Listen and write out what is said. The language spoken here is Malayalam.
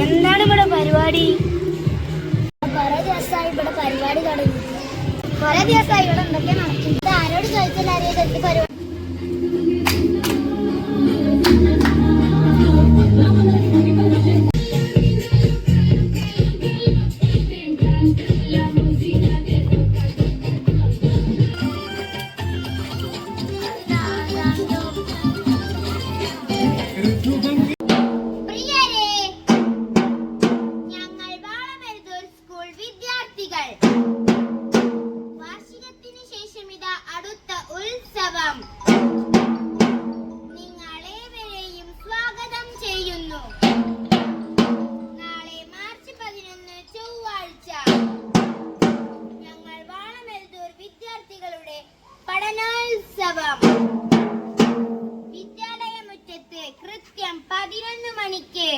എന്താണ് ഇവിടെ പരിപാടി? കുറെ ദിവസമായി ഇവിടെ പരിപാടി തുടങ്ങി. കുറെ ദിവസമായി ഇവിടെ എന്തൊക്കെ നടക്കും. ഇത് ആരോട് ചോദിച്ചാൽ അറിയാം എന്ത് പരിപാടി. വാർഷികത്തിന് ശേഷം ഇതാ അടുത്ത ഉത്സവം. നിങ്ങളേവരെയും സ്വാഗതം ചെയ്യുന്നു. നാളെ മാർച്ച് 11 ചൊവ്വാഴ്ച ഞങ്ങൾ വാളമെഴുതൂർ വിദ്യാർത്ഥികളുടെ പഠനോത്സവം വിദ്യാലയ മുറ്റത്ത് കൃത്യം 11 മണിക്ക്